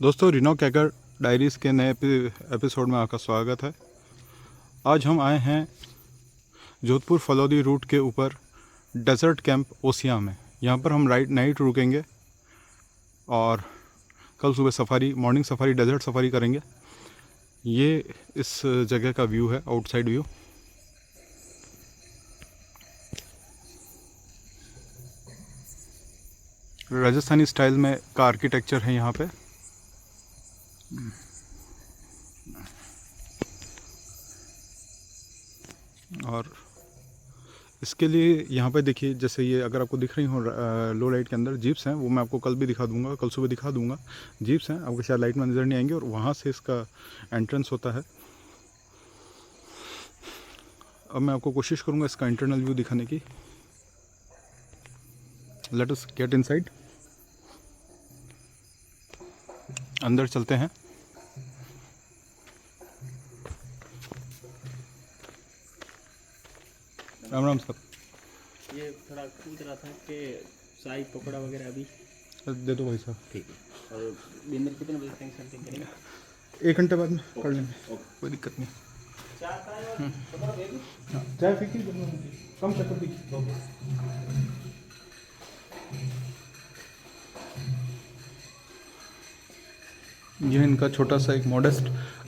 दोस्तों, Reno कैकर diaries के नए एपिसोड में आपका स्वागत है। आज हम आए हैं जोधपुर फलौदी रूट के ऊपर डेजर्ट कैंप ओसिया में। यहाँ पर हम नाइट रुकेंगे और कल सुबह मॉर्निंग सफ़ारी डेजर्ट सफ़ारी करेंगे। ये इस जगह का व्यू है, आउटसाइड व्यू। राजस्थानी स्टाइल में का आर्किटेक्चर है यहाँ पे। और इसके लिए यहाँ पे देखिए, जैसे ये अगर आपको दिख रही हो लो लाइट के अंदर जीप्स हैं, वो मैं आपको कल भी दिखा दूंगा, कल सुबह दिखा दूंगा। जीप्स हैं, आपको शायद लाइट में नज़र नहीं आएंगे, और वहाँ से इसका एंट्रेंस होता है। अब मैं आपको कोशिश करूँगा इसका इंटरनल व्यू दिखाने की। Let us get inside. अंदर चलते हैं। राम राम सर। ये थोड़ा पूछ रहा था कि शाही पकौड़ा वगैरह अभी दे दो भाई साहब। ठीक है। और डिनर कितने बजे तक सर्विंग करेंगे? 1 घंटे बाद में कर लेंगे, कोई दिक्कत नहीं। चाय फीकी कम चक्कर दी। यह इनका छोटा सा एक मॉडेस्ट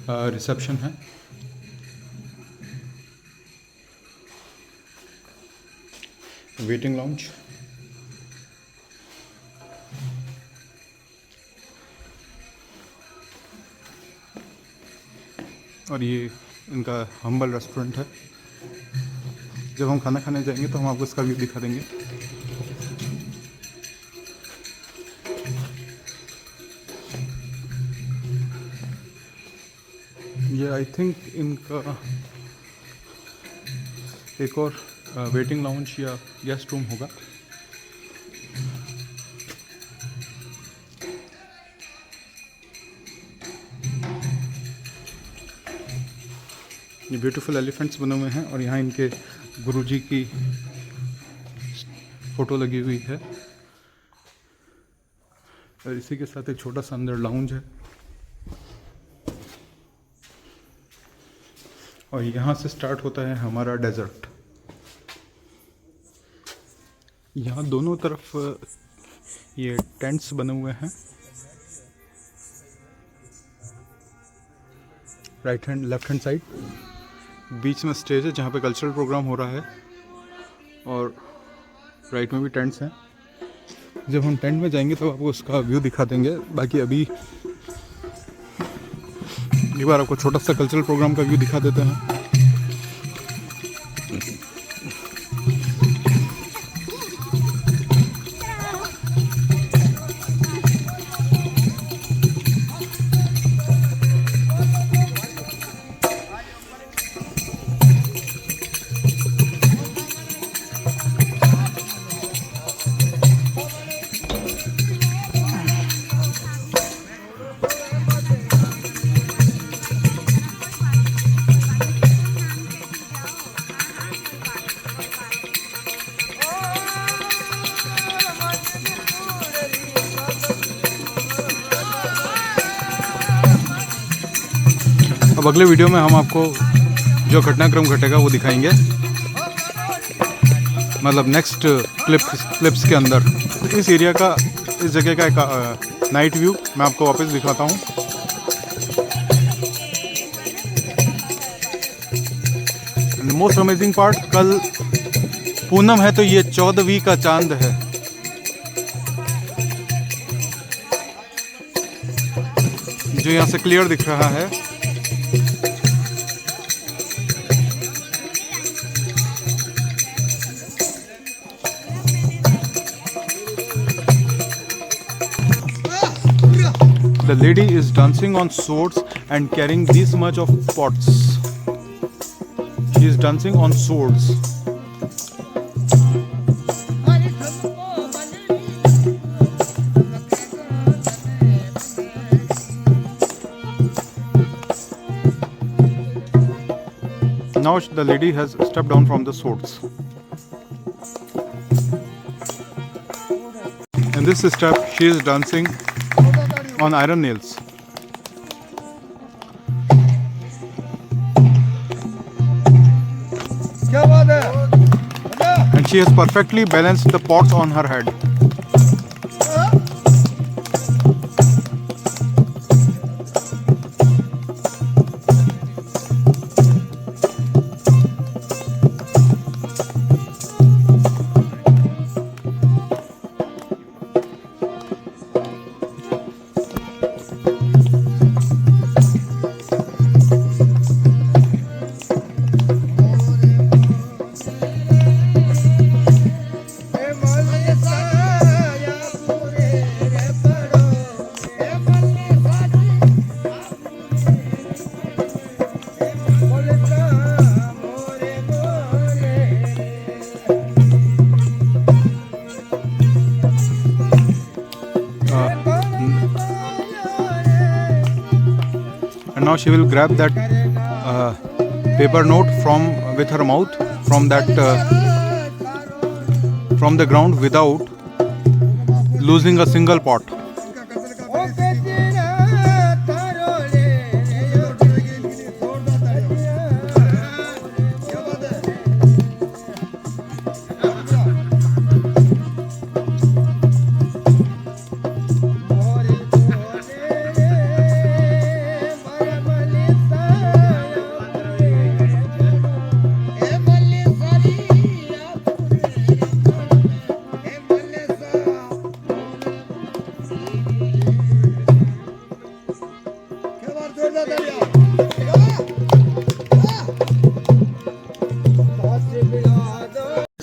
रिसेप्शन है। वेटिंग लाउंज, और ये इनका हम्बल रेस्टोरेंट है। जब हम खाना खाने जाएंगे तो हम आपको इसका व्यू दिखा देंगे। ये आई थिंक इनका एक और वेटिंग लाउंज या गेस्ट रूम होगा। ये ब्यूटीफुल एलिफेंट्स बने हुए हैं, और यहाँ इनके गुरुजी की फ़ोटो लगी हुई है। और इसी के साथ एक छोटा सा अंदर लाउंज है, और यहाँ से स्टार्ट होता है हमारा डेजर्ट। यहाँ दोनों तरफ ये टेंट्स बने हुए हैं। Right hand left hand side बीच में स्टेज है जहाँ पे कल्चरल प्रोग्राम हो रहा है, और राइट में भी टेंट्स हैं। जब हम टेंट में जाएंगे तो आपको उसका व्यू दिखा देंगे। बाकी अभी एक बार आपको छोटा सा कल्चरल प्रोग्राम का व्यू दिखा देते हैं। अब अगले वीडियो में हम आपको जो घटनाक्रम घटेगा वो दिखाएंगे, मतलब नेक्स्ट क्लिप्स के अंदर। इस एरिया का, इस जगह का एक नाइट व्यू मैं आपको वापस दिखाता हूँ। मोस्ट अमेजिंग पार्ट, कल पूनम है तो ये 14वीं का चांद है। जो यहाँ से क्लियर दिख रहा है। The lady is dancing on swords and carrying this much of pots. She is dancing on swords. Now the lady has stepped down from the swords. In this step, she is dancing on iron nails. she has perfectly balanced the pots on her head. And now she will grab that paper note from with her mouth from that from the ground without losing a single pot.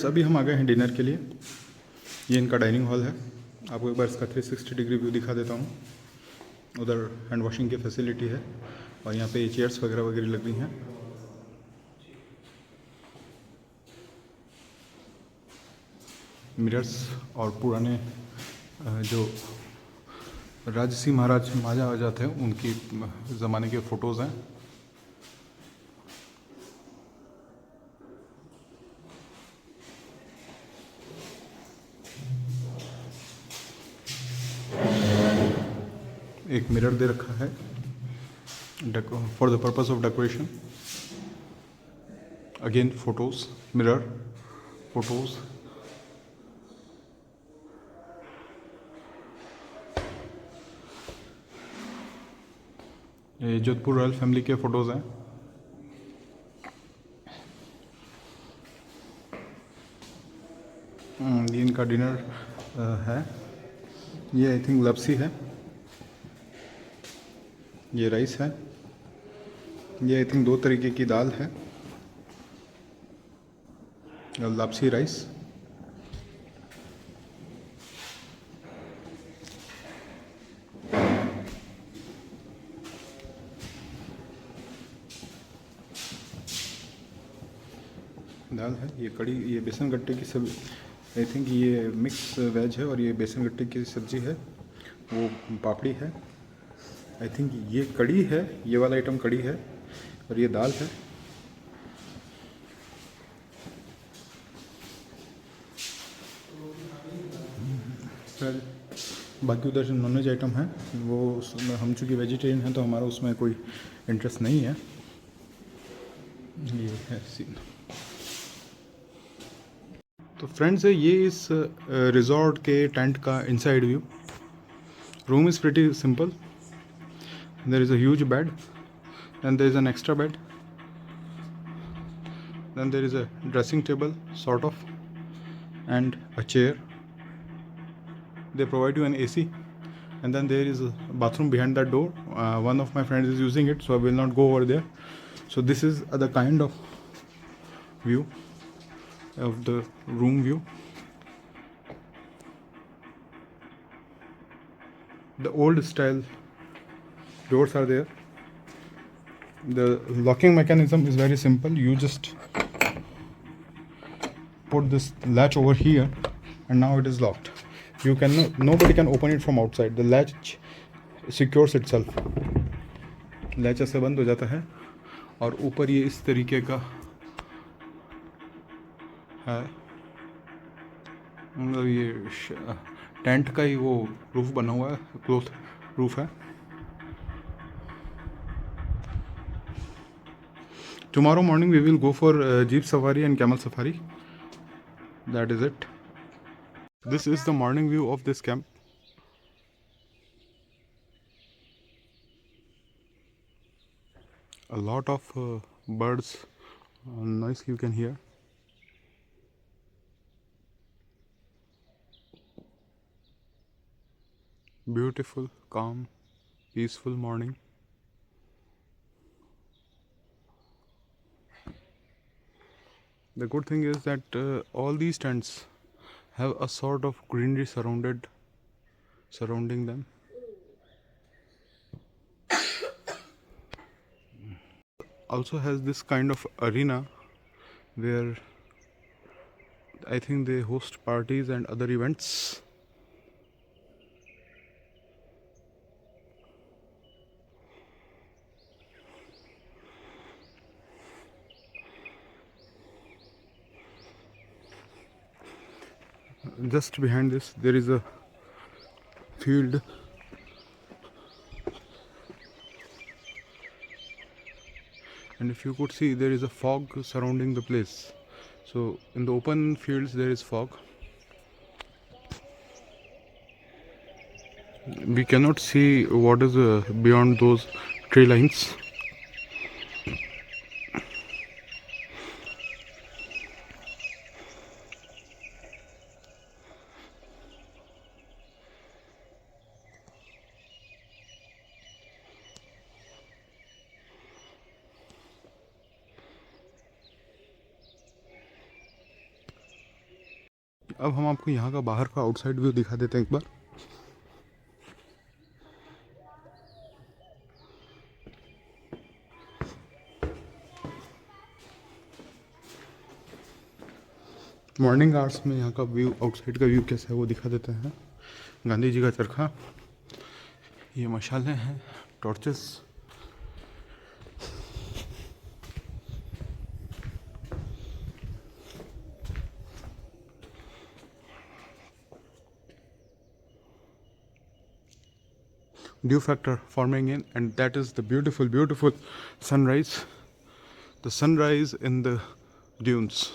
अभी हम आ गए हैं dinner के लिए। ये इनका dining hall है। आपको एक बार इसका 360 डिग्री व्यू दिखा देता हूँ। उधर हैंड वॉशिंग की फैसिलिटी है और यहाँ पे चेयर्स वगैरह वगैरह लग रही हैं। मिरर्स और पुराने जो राजसी महाराज महाराजा थे उनकी ज़माने के फ़ोटोज़ हैं। एक मिरर दे रखा है for the purpose of decoration. Again photos, mirror, photos. ये जोधपुर रॉयल फैमिली के फोटोज हैं। ये इनका डिनर है। ये आई थिंक लपसी है। ये राइस है। ये आई थिंक 2 तरीके की दाल है। लापसी राइस। दाल है। ये कड़ी, ये बेसन गट्टे की सब्जी, आई थिंक ये मिक्स वेज है और ये बेसन गट्टे की सब्जी है। वो पापड़ी है। आई थिंक ये कड़ी है, ये वाला आइटम कड़ी है और ये दाल है। बाकी उधर जो नॉनवेज आइटम है वो हम चूँकि वेजिटेरियन हैं तो हमारा उसमें कोई इंटरेस्ट नहीं है। ये है सीन। तो फ्रेंड्स, ये इस रिजॉर्ट के टेंट का inside view. Room is pretty simple. There is a huge bed, then there is an extra bed, then there is a dressing table sort of, and a chair. They provide you an AC, and then there is a bathroom behind that door. One of my friends is using it, so I will not go over there. So this is the kind of view of the room view. The old style doors are there. The locking mechanism is very simple. You just put this latch over here and now it is locked. You can nobody can open it from outside. The latch secures itself. Latch ऐसे बंद हो जाता है और ऊपर ये इस तरीके का है। मतलब ये टेंट का ही वो रूफ बना हुआ है, क्लॉथ रूफ है। Tomorrow morning we will go for jeep safari and camel safari. That is it. This is the morning view of this camp. A lot of birds noise you can hear. Beautiful, calm, peaceful morning. The good thing is that all these tents have a sort of greenery surrounding them. Also has this kind of arena where I think they host parties and other events. Just behind this there is a field, and if you could see, there is a fog surrounding the place. So in the open fields there is fog. We cannot see what is beyond those tree lines. अब हम आपको यहाँ का बाहर का outside view दिखा देते हैं एक बार. मॉर्निंग आवर्स में यहाँ का व्यू, आउटसाइड का व्यू कैसा है वो दिखा देते हैं. गांधी जी का चरखा, ये मशालें हैं, torches. Dew factor forming in, and that is the beautiful sunrise. The sunrise in the dunes.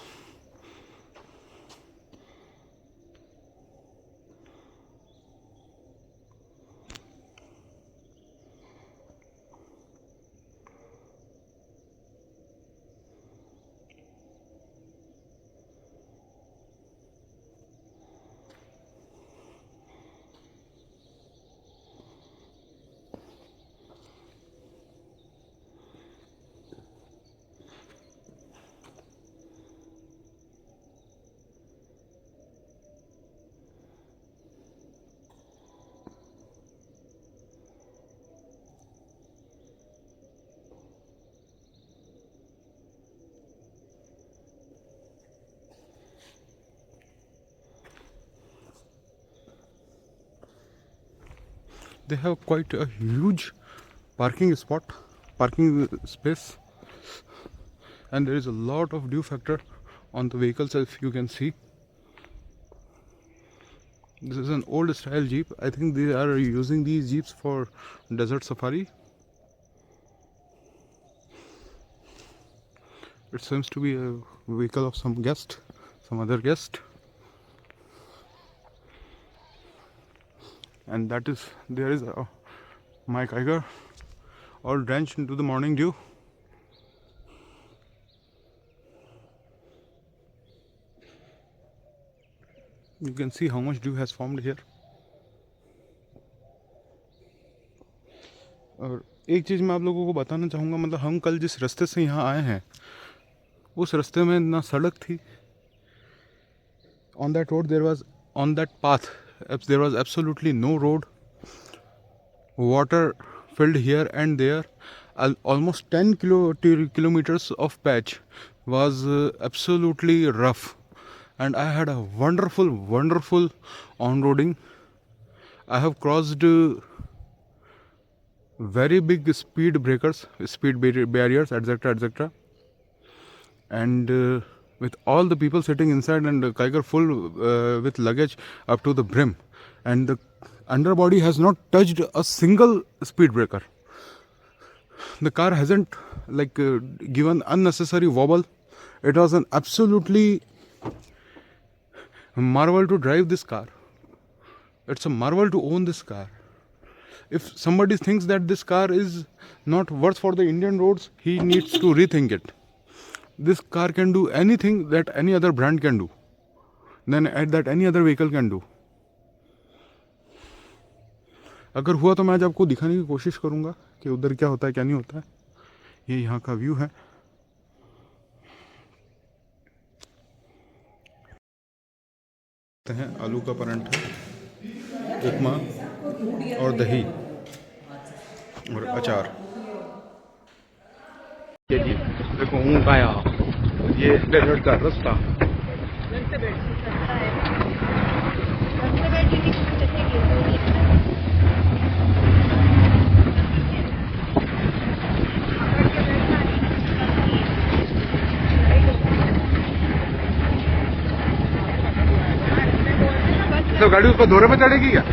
They have quite a huge parking space, and there is a lot of dew factor on the vehicles, as you can see. This is an old style jeep. I think they are using these jeeps for desert safari. It seems to be a vehicle of some other guest. And there is my Kiger, all drenched into the morning dew. You can see how much dew has formed here. और एक चीज़ मैं आप लोगों को बताना चाहूँगा, मतलब हम कल जिस रास्ते से यहाँ आए हैं उस रास्ते में ना सड़क थी. On that road on that path there was absolutely no road. Water filled here and there. Almost 10 kilometers of patch was absolutely rough, and I had a wonderful on-roading. I have crossed very big speed barriers, etc. And with all the people sitting inside, and Kiger full with luggage up to the brim, and the underbody has not touched a single speed breaker. The car hasn't given unnecessary wobble. It was an absolutely marvel to drive this car. It's a marvel to own this car. If somebody thinks that this car is not worth for the Indian roads, he needs to rethink it. This car can do anything that any other brand can do, that any other vehicle can do. अगर हुआ तो मैं आज आपको दिखाने की कोशिश करूंगा कि उधर क्या होता है क्या नहीं होता है। ये यहाँ का व्यू है। हैं आलू का परांठा, उपमा और दही और अचार। ये जी देखो ऊँट आया, ये डेजर्ट का रास्ता। तो गाड़ी उसको दौरे पे चढ़ेगी क्या?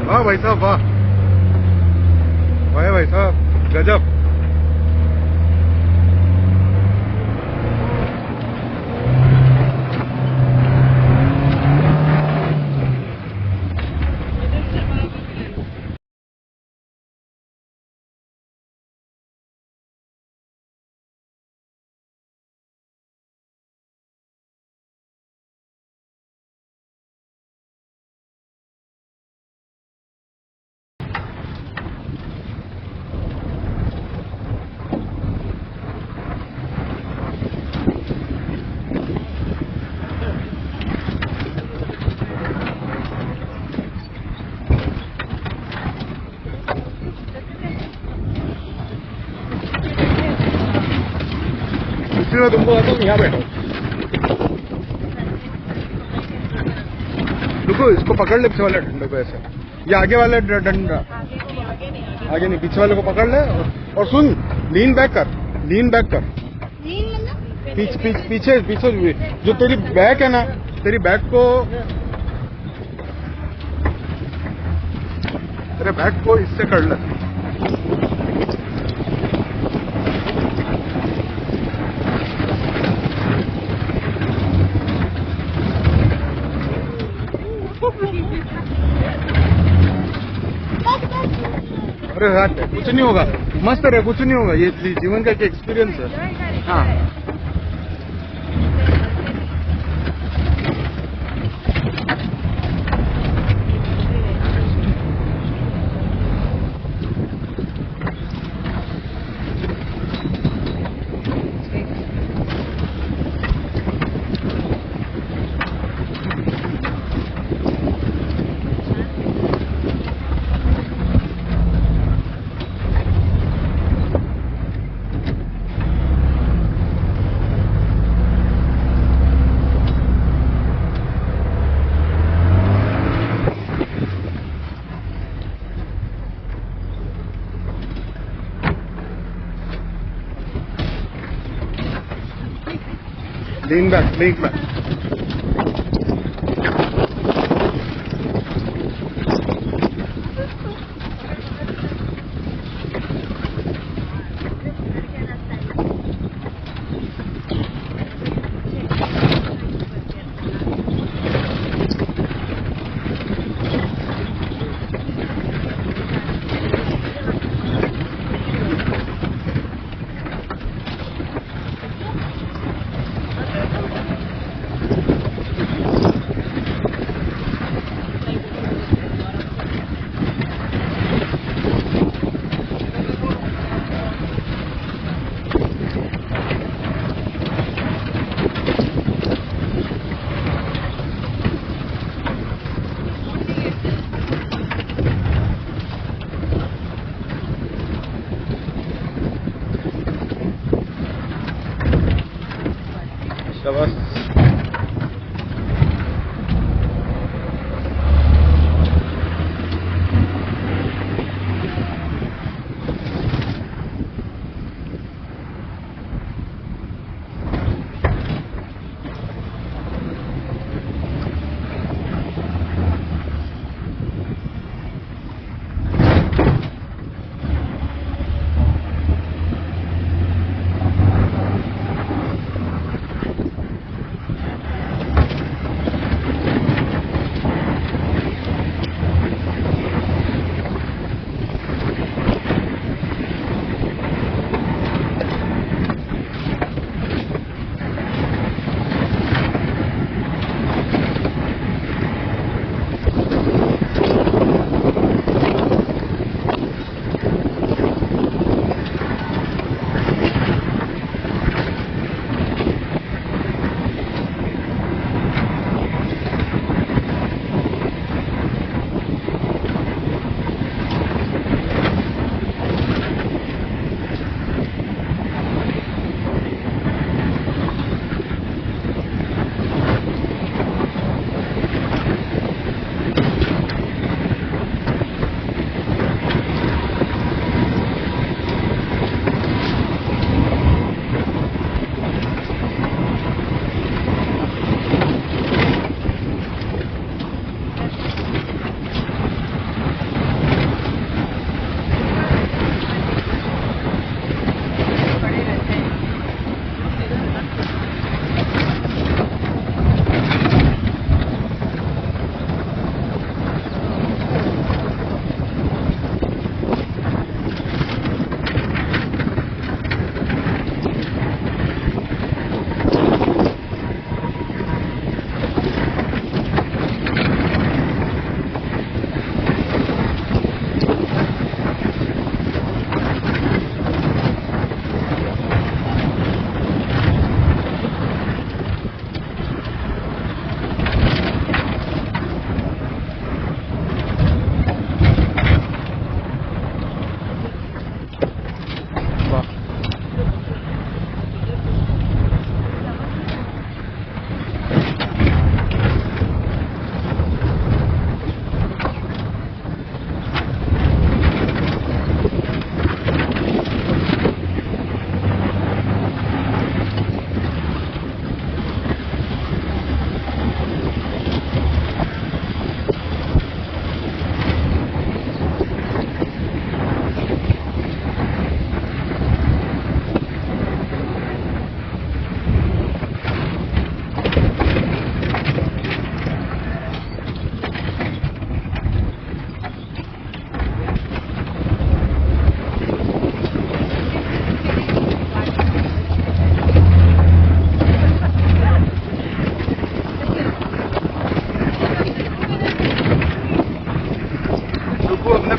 वाह भाई साहब, वाह वाह भाई साहब, गजब। इसलिए तुमको आता हूँ, यहाँ बैठो। रुको, इसको पकड़ ले, पीछे वाले डंडे को ऐसे, ये आगे वाले डंडा, आगे नहीं, पीछे वाले को पकड़ ले और सुन, लीन बैक कर, लीन बैक कर, पीछे पीछे जो तेरी बैक है ना, तेरी बैक को, तेरे बैक को इससे कर ले। अरे रात कुछ नहीं होगा, मस्त रहे, कुछ नहीं होगा, ये जीवन का एक एक्सपीरियंस है। हाँ lean back, lean back.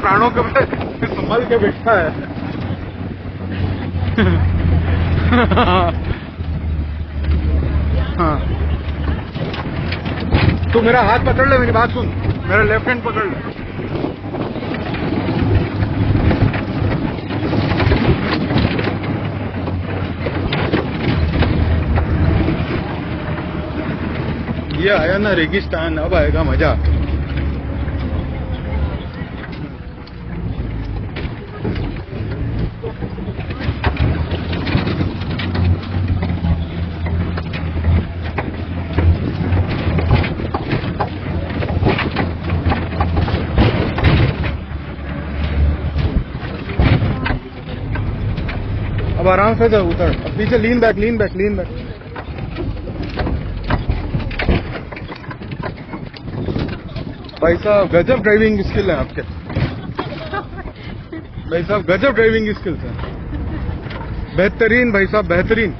प्राणों को संभाल के बैठा है। हाँ, तू मेरा हाथ पकड़ ले, मेरी बात सुन, मेरा लेफ्ट हैंड पकड़ ले। ये आया ना रेगिस्तान, अब आएगा मजा। अब आराम से उतर, अब पीछे lean back, lean back, lean back. भाई साहब गजब ड्राइविंग स्किल है आपके। भाई साहब गजब ड्राइविंग स्किल्स है, बेहतरीन भाई साहब, बेहतरीन।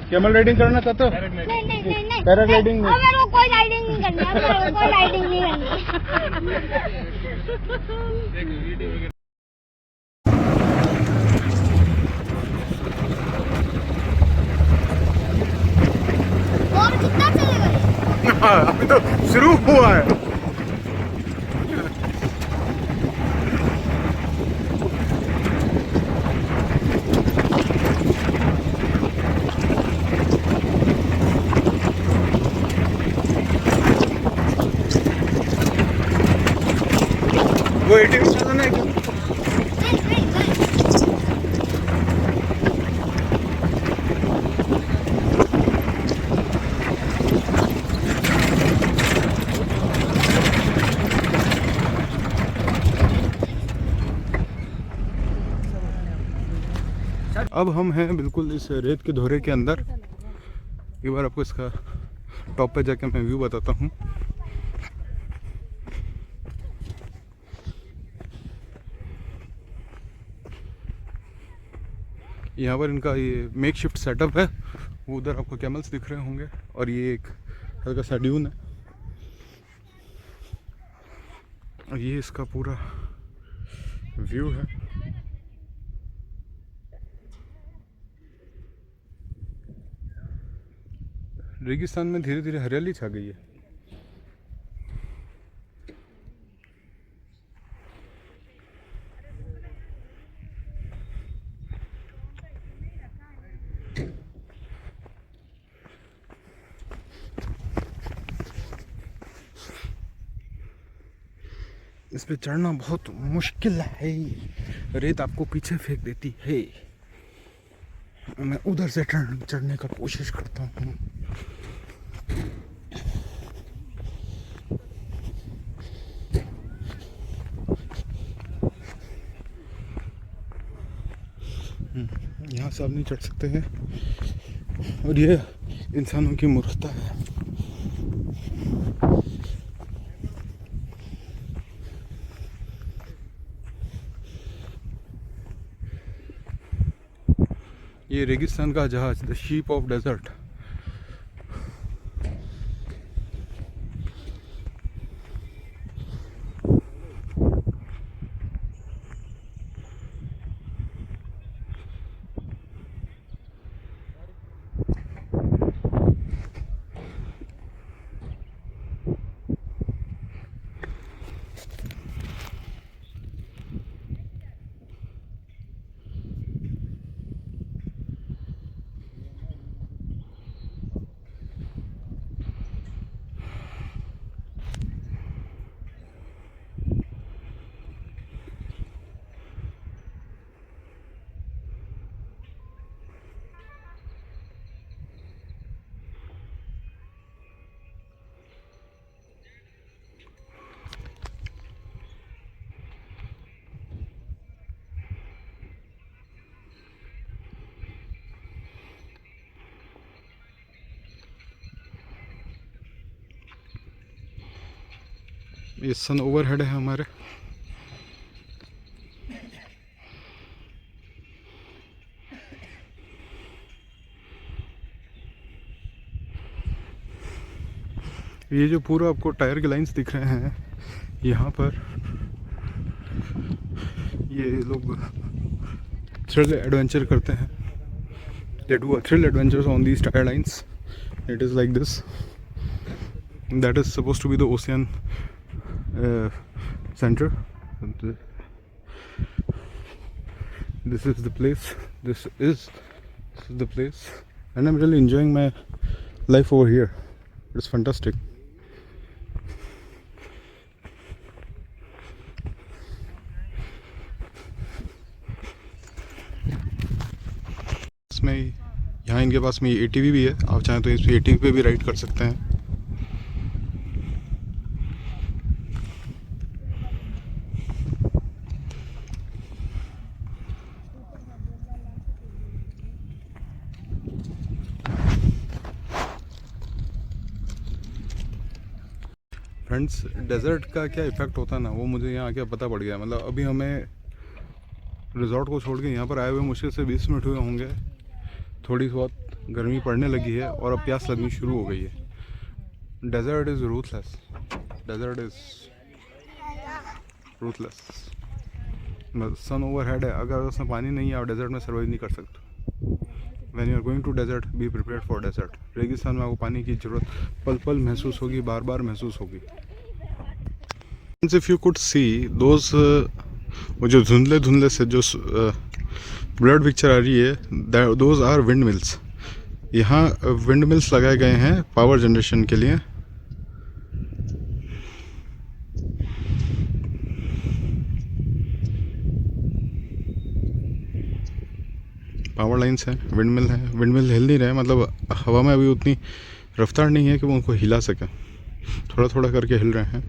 कैमल राइडिंग करना चाहते हो? नहीं। पैराग्लाइडिंग नहीं। मेरे को कोई राइडिंग नहीं करनी, मेरे को कोई राइडिंग नहीं करनी। और कितना चलेगा? अभी तो शुरू हुआ है। वो 80 में चलाना है क्या? नहीं। अब हम हैं बिल्कुल इस रेत के धोरे के अंदर। एक बार आपको इसका टॉप पे जाके मैं व्यू बताता हूँ। यहाँ पर इनका ये मेक शिफ्ट सेटअप है। वो उधर आपको कैमल्स दिख रहे होंगे और ये एक हल्का सा ड्यून है और ये इसका पूरा व्यू है। रेगिस्तान में धीरे धीरे हरियाली छा गई है। इस पे चढ़ना बहुत मुश्किल है, रेत आपको पीछे फेंक देती है। मैं उधर से चढ़ने का कोशिश करता हूँ। यहाँ से आप नहीं चढ़ सकते हैं और ये इंसानों की मूर्खता है। ये रेगिस्तान का जहाज, द शीप ऑफ डेजर्ट। ये सन ओवरहेड है हमारे। ये जो पूरा आपको टायर के लाइंस दिख रहे हैं, यहाँ पर ये लोग थ्रिल एडवेंचर करते हैं. They do a thrill adventures on these tire lines. It is like this. That is supposed to be the ocean center. This is the place. This is the place, and I'm really enjoying my life over here. It's fantastic. इसमें यहाँ इनके पास में ATV भी है. आप चाहें तो इस ATV पे भी राइड कर सकते हैं. फ्रेंड्स, डेजर्ट का क्या इफ़ेक्ट होता है ना, वो मुझे यहाँ आके पता पड़ गया. मतलब अभी हमें रिजॉर्ट को छोड़ के यहाँ पर आए हुए मुश्किल से 20 मिनट हुए होंगे. थोड़ी बहुत गर्मी पड़ने लगी है और अब प्यास लगनी शुरू हो गई है. Desert is ruthless. Desert is ruthless. Sun overhead है. अगर उसमें पानी नहीं है आप डेजर्ट में सर्वाइव नहीं कर सकते. When you are going to desert, be prepared for desert. रेगिस्तान में आपको पानी की ज़रूरत पल पल महसूस होगी, बार बार महसूस होगी. If you could see those वो जो धुंधले धुंधले से जो ब्लड पिक्चर आ रही है, दोज आर विंड मिल्स. यहाँ विंड मिल्स लगाए गए हैं पावर जनरेशन के लिए. पावर लाइन्स हैं, विंड मिल है. विंड मिल हिल नहीं रहे, मतलब हवा में अभी उतनी रफ्तार नहीं है कि वो उनको हिला सकें. थोड़ा थोड़ा करके हिल रहे हैं.